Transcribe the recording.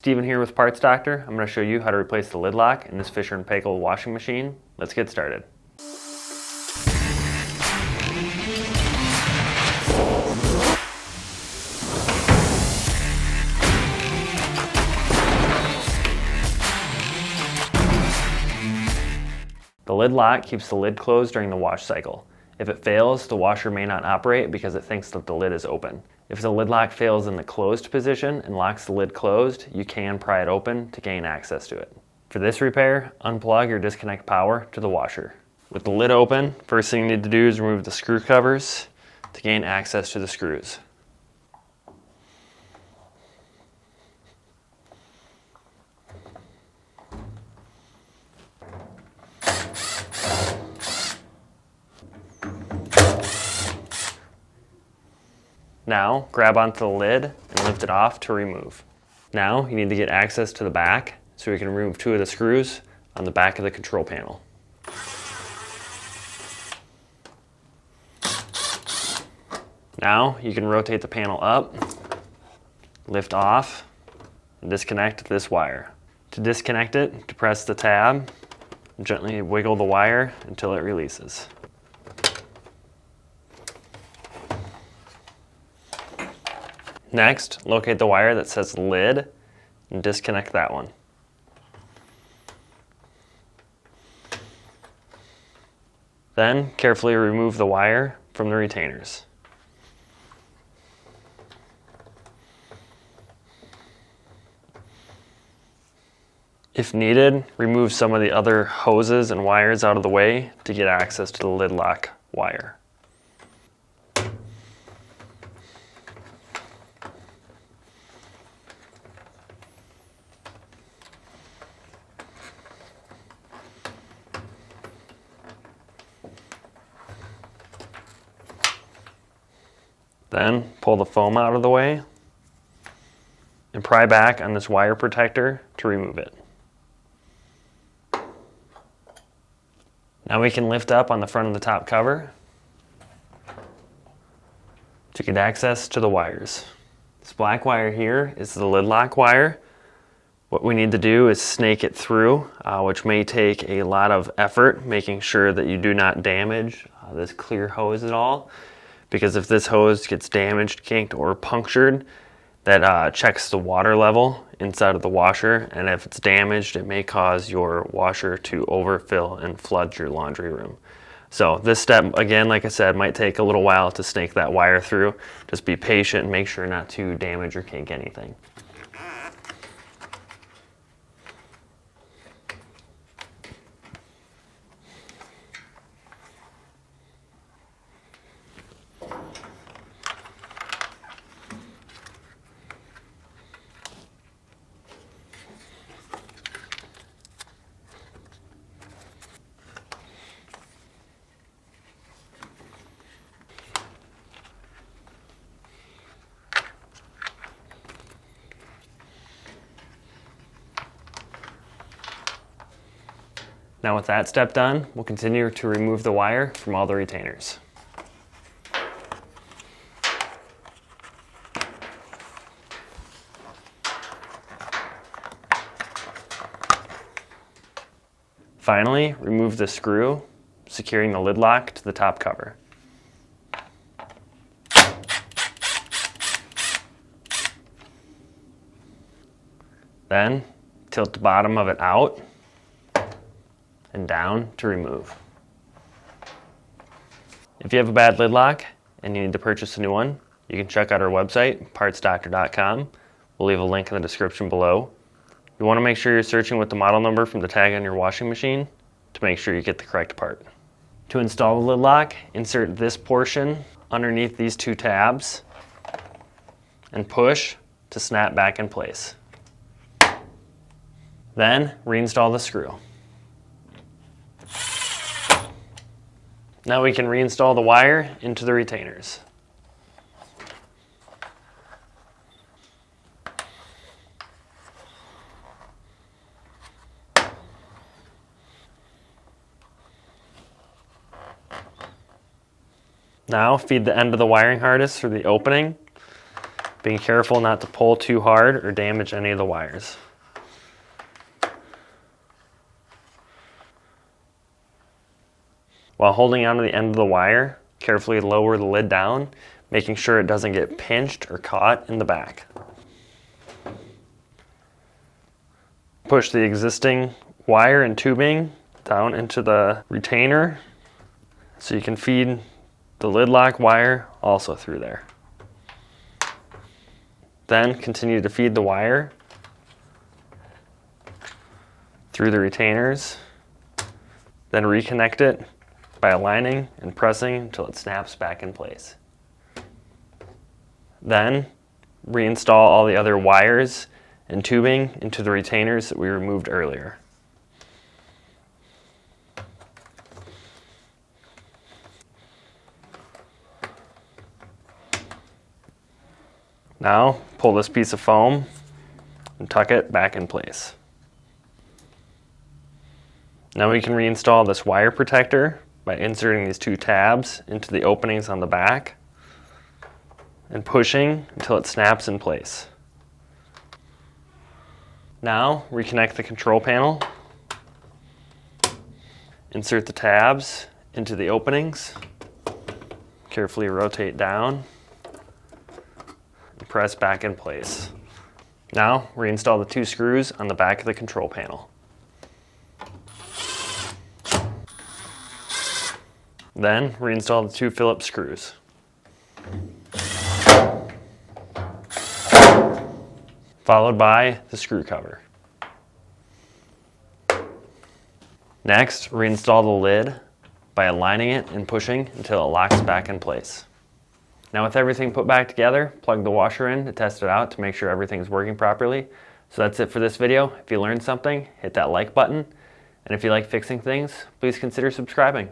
Steven here with Parts Doctor. I'm going to show you how to replace the lid lock in this Fisher Paykel washing machine. Let's get started. The lid lock keeps the lid closed during the wash cycle. If it fails, the washer may not operate because it thinks that the lid is open. If the lid lock fails in the closed position and locks the lid closed, you can pry it open to gain access to it. For this repair, unplug or disconnect power to the washer. With the lid open, first thing you need to do is remove the screw covers to gain access to the screws. Now, grab onto the lid and lift it off to remove. Now, you need to get access to the back so you can remove two of the screws on the back of the control panel. Now, you can rotate the panel up, lift off, and disconnect this wire. To disconnect it, depress the tab, and gently wiggle the wire until it releases. Next, locate the wire that says lid and disconnect that one. Then, carefully remove the wire from the retainers. If needed, remove some of the other hoses and wires out of the way to get access to the lid lock wire. Then pull the foam out of the way and pry back on this wire protector to remove it. Now we can lift up on the front of the top cover to get access to the wires. This black wire here is the lid lock wire. What we need to do is snake it through, which may take a lot of effort, making sure that you do not damage this clear hose at all. Because if this hose gets damaged, kinked, or punctured, that checks the water level inside of the washer, and if it's damaged, it may cause your washer to overfill and flood your laundry room. So this step, again, like I said, might take a little while to snake that wire through. Just be patient and make sure not to damage or kink anything. Now with that step done, we'll continue to remove the wire from all the retainers. Finally, remove the screw, securing the lid lock to the top cover. Then, tilt the bottom of it out and down to remove. If you have a bad lid lock and you need to purchase a new one, you can check out our website, partsdoctor.com. We'll leave a link in the description below. You want to make sure you're searching with the model number from the tag on your washing machine to make sure you get the correct part. To install the lid lock, insert this portion underneath these two tabs and push to snap back in place. Then reinstall the screw. Now we can reinstall the wire into the retainers. Now feed the end of the wiring harness through the opening being careful not to pull too hard or damage any of the wires. While holding onto the end of the wire, carefully lower the lid down, making sure it doesn't get pinched or caught in the back. Push the existing wire and tubing down into the retainer so you can feed the lid lock wire also through there. Then continue to feed the wire through the retainers, then reconnect it by aligning and pressing until it snaps back in place. Then reinstall all the other wires and tubing into the retainers that we removed earlier. Now pull this piece of foam and tuck it back in place. Now we can reinstall this wire protector by inserting these two tabs into the openings on the back and pushing until it snaps in place. Now reconnect the control panel, insert the tabs into the openings, carefully rotate down, and press back in place. Now reinstall the two screws on the back of the control panel. Then reinstall the two Phillips screws. Followed by the screw cover. Next, reinstall the lid by aligning it and pushing until it locks back in place. Now with everything put back together, plug the washer in to test it out to make sure everything's working properly. So that's it for this video. If you learned something, hit that like button. And if you like fixing things, please consider subscribing.